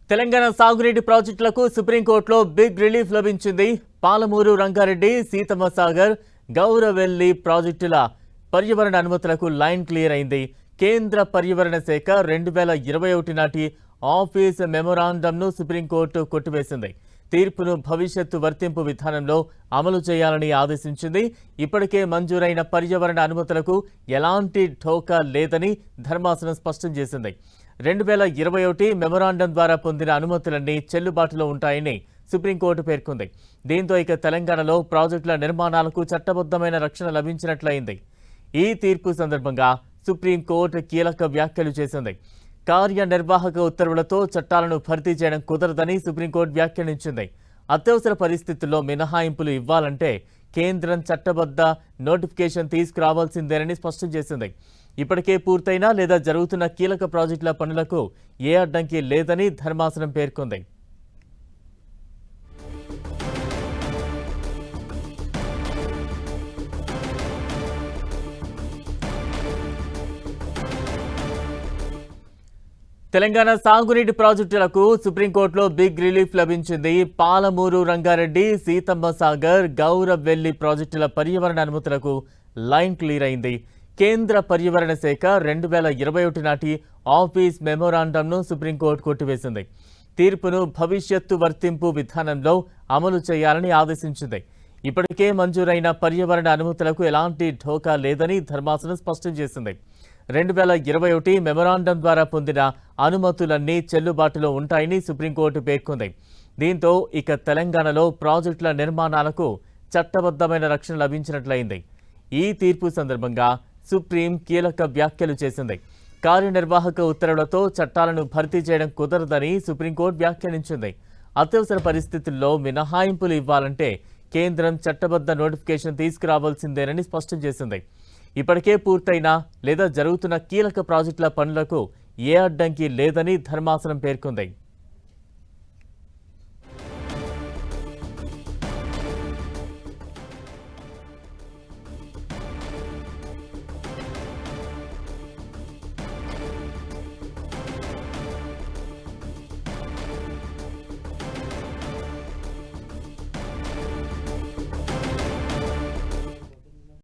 తెలంగాణ సాగునీటి ప్రాజెక్టులకు సుప్రీంకోర్టులో బిగ్ రిలీఫ్ లభించింది. పాలమూరు రంగారెడ్డి, సీతమ్మ సాగర్, గౌరవెల్లి ప్రాజెక్టుల పర్యావరణ అనుమతులకు లైన్ క్లియర్ అయింది. కేంద్ర పర్యావరణ శాఖ 2021 నాటి ఆఫీస్ మెమొరాండంను సుప్రీంకోర్టు కొట్టివేసింది. తీర్పును భవిష్యత్తు వర్తింపు విధానంలో అమలు చేయాలని ఆదేశించింది. ఇప్పటికే మంజూరైన పర్యావరణ అనుమతులకు ఎలాంటి ఢోకా లేదని ధర్మాసనం స్పష్టం చేసింది. 2021 మెమొరాండం ద్వారా పొందిన అనుమతులన్నీ చెల్లుబాటులో ఉంటాయని సుప్రీంకోర్టు పేర్కొంది. దీంతో ఇక తెలంగాణలో ప్రాజెక్టుల నిర్మాణాలకు చట్టబద్ధమైన రక్షణ లభించినట్లయింది. ఈ తీర్పు సందర్భంగా సుప్రీంకోర్టు కీలక వ్యాఖ్యలు చేసింది. కార్యనిర్వాహక ఉత్తర్వులతో చట్టాలను భర్తీ చేయడం కుదరదని సుప్రీంకోర్టు వ్యాఖ్యానించింది. అత్యవసర పరిస్థితుల్లో మినహాయింపులు ఇవ్వాలంటే కేంద్రం చట్టబద్ధ నోటిఫికేషన్ తీసుకురావాల్సిందేనని స్పష్టం చేసింది. ఇప్పటికే పూర్తయిన లేదా జరుగుతున్న కీలక ప్రాజెక్టుల పనులకు ఏ అడ్డంకి లేదని ధర్మాసనం పేర్కొంది. తెలంగాణ సాగునీటి ప్రాజెక్టులకు సుప్రీంకోర్టులో బిగ్ రిలీఫ్ లభించింది. పాలమూరు రంగారెడ్డి, సీతమ్మ సాగర్, గౌరవెల్లి ప్రాజెక్టుల పర్యావరణ అనుమతులకు లైన్ క్లియర్ అయింది. కేంద్ర పర్యావరణ శాఖ 2021 నాటి ఆఫీస్ మెమొరాండంను సుప్రీంకోర్టు కొట్టివేసింది. తీర్పును భవిష్యత్తు వర్తింపు విధానంలో అమలు చేయాలని ఆదేశించింది. ఇప్పటికే మంజూరైన పర్యావరణ అనుమతులకు ఎలాంటి ఢోకా లేదని ధర్మాసనం స్పష్టం చేసింది. 2021 మెమొరాండం ద్వారా పొందిన అనుమతులన్నీ చెల్లుబాటులో ఉంటాయని సుప్రీంకోర్టు పేర్కొంది. దీంతో ఇక తెలంగాణలో ప్రాజెక్టుల నిర్మాణాలకు చట్టబద్ధమైన రక్షణ లభించినట్లయింది. ఈ తీర్పు సందర్భంగా సుప్రీం కీలక వ్యాఖ్యలు చేసింది. కార్యనిర్వాహక ఉత్తర్వులతో చట్టాలను భర్తీ చేయడం కుదరదని సుప్రీంకోర్టు వ్యాఖ్యానించింది. అత్యవసర పరిస్థితుల్లో మినహాయింపులు ఇవ్వాలంటే కేంద్రం చట్టబద్ధ నోటిఫికేషన్ తీసుకురావాల్సిందేనని స్పష్టం చేసింది. ఇప్పటికే పూర్తయిన లేదా జరుగుతున్న కీలక ప్రాజెక్టుల పనులకు ఏ అడ్డంకి లేదని ధర్మాసనం పేర్కొంది.